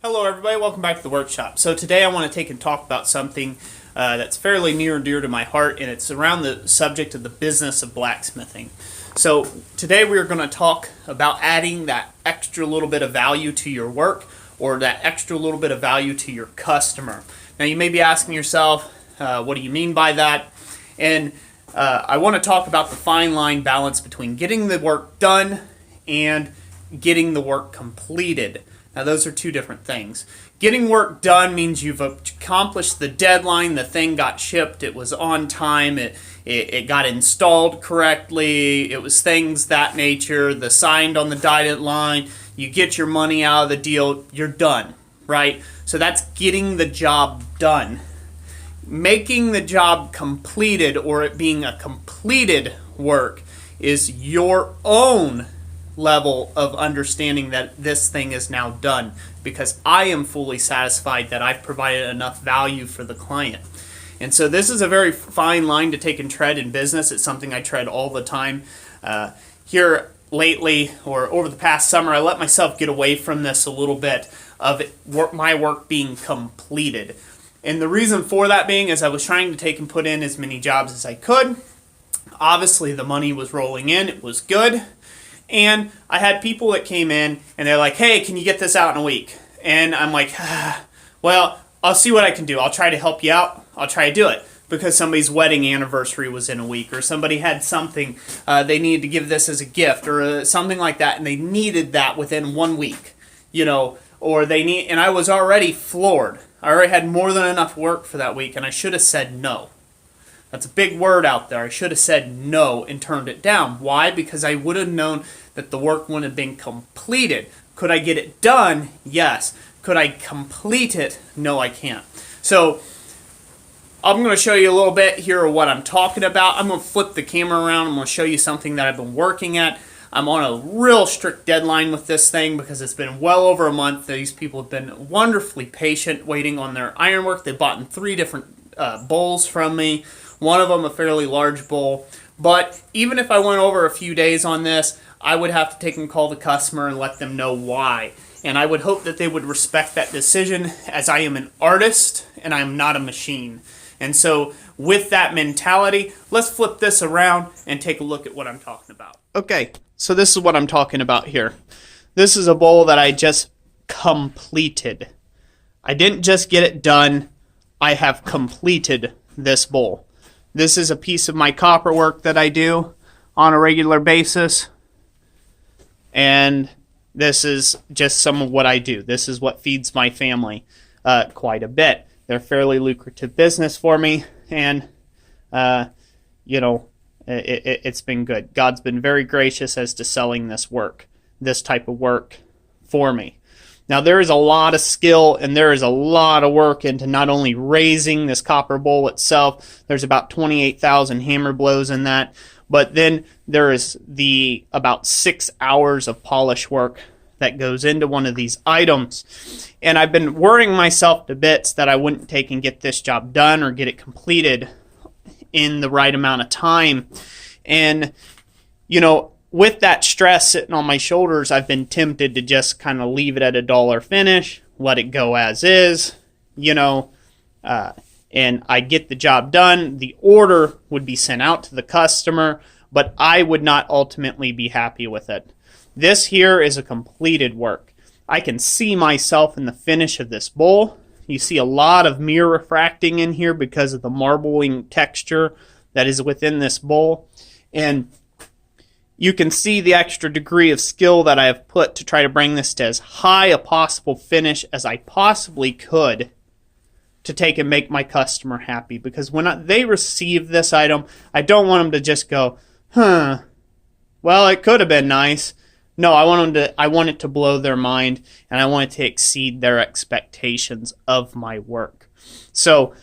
Hello everybody, welcome back to the workshop. So today I want to take and talk about something that's fairly near and dear to my heart, and it's around the subject of the business of blacksmithing. So today we're going to talk about adding that extra little bit of value to your work, or that extra little bit of value to your customer. Now you may be asking yourself, what do you mean by that? And I want to talk about the fine line balance between getting the work done and getting the work completed. Now, those are two different things. Getting work done means you've accomplished the deadline, the thing got shipped, it was on time, it got installed correctly, it was things that nature, the signed on the dotted line, you get your money out of the deal, you're done, right? So that's getting the job done. Making the job completed, or it being a completed work, is your own level of understanding that this thing is now done, because I am fully satisfied that I've provided enough value for the client. And so this is a very fine line to take and tread in business. It's something I tread all the time. Here lately, or over the past summer, I let myself get away from this a little bit of my work being completed. And the reason for that being is I was trying to take and put in as many jobs as I could. Obviously the money was rolling in, it was good. And I had people that came in and they're like, hey, can you get this out in a week? And I'm like, well, I'll see what I can do. I'll try to help you out. I'll try to do it. Because somebody's wedding anniversary was in a week, or somebody had something they needed to give this as a gift, or something like that, and they needed that within 1 week, or and I was already floored. I already had more than enough work for that week, and I should have said no. That's a big word out there. I should have said no and turned it down. Why? Because I would have known that the work wouldn't have been completed. Could I get it done? Yes. Could I complete it? No, I can't. So I'm going to show you a little bit here of what I'm talking about. I'm going to flip the camera around. I'm going to show you something that I've been working at. I'm on a real strict deadline with this thing because it's been well over a month. These people have been wonderfully patient waiting on their ironwork. They bought in 3 different bowls from me. One of them a fairly large bowl. But even if I went over a few days on this, I would have to take and call the customer and let them know why. And I would hope that they would respect that decision, as I am an artist and I'm not a machine. And so with that mentality, let's flip this around and take a look at what I'm talking about. Okay, so this is what I'm talking about here. This is a bowl that I just completed. I didn't just get it done, I have completed this bowl. This is a piece of my copper work that I do on a regular basis. And this is just some of what I do. This is what feeds my family quite a bit. They're fairly lucrative business for me. And, it's been good. God's been very gracious as to selling this work, this type of work for me. Now, there is a lot of skill and there is a lot of work into not only raising this copper bowl itself. There's about 28,000 hammer blows in that. But then there is the about 6 hours of polish work that goes into one of these items. And I've been worrying myself to bits that I wouldn't take and get this job done or get it completed in the right amount of time. And, with that stress sitting on my shoulders, I've been tempted to just kind of leave it at $1 finish, let it go as is, and I get the job done. The order would be sent out to the customer, but I would not ultimately be happy with it. This here is a completed work. I can see myself in the finish of this bowl. You see a lot of mirror refracting in here because of the marbling texture that is within this bowl. And you can see the extra degree of skill that I have put to try to bring this to as high a possible finish as I possibly could to take and make my customer happy. Because when they receive this item, I don't want them to just go, well, it could have been nice. No, I want it to blow their mind, and I want it to exceed their expectations of my work. So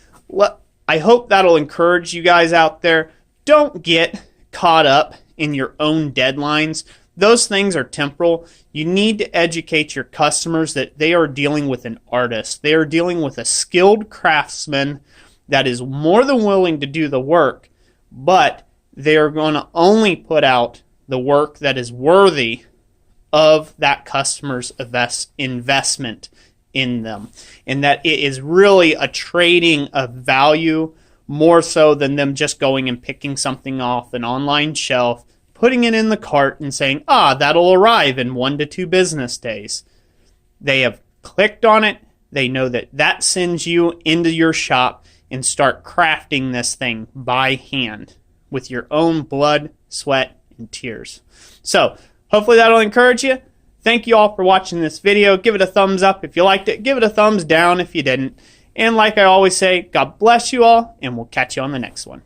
I hope that'll encourage you guys out there. Don't get caught up in your own deadlines. Those things are temporal. You need to educate your customers that they are dealing with an artist. They are dealing with a skilled craftsman that is more than willing to do the work, but they are going to only put out the work that is worthy of that customer's investment in them, and that it is really a trading of value more so than them just going and picking something off an online shelf, putting it in the cart and saying, that'll arrive in 1 to 2 business days. They have clicked on it. They know that that sends you into your shop and start crafting this thing by hand with your own blood, sweat, and tears. So hopefully that'll encourage you. Thank you all for watching this video. Give it a thumbs up if you liked it. Give it a thumbs down if you didn't. And like I always say, God bless you all, and we'll catch you on the next one.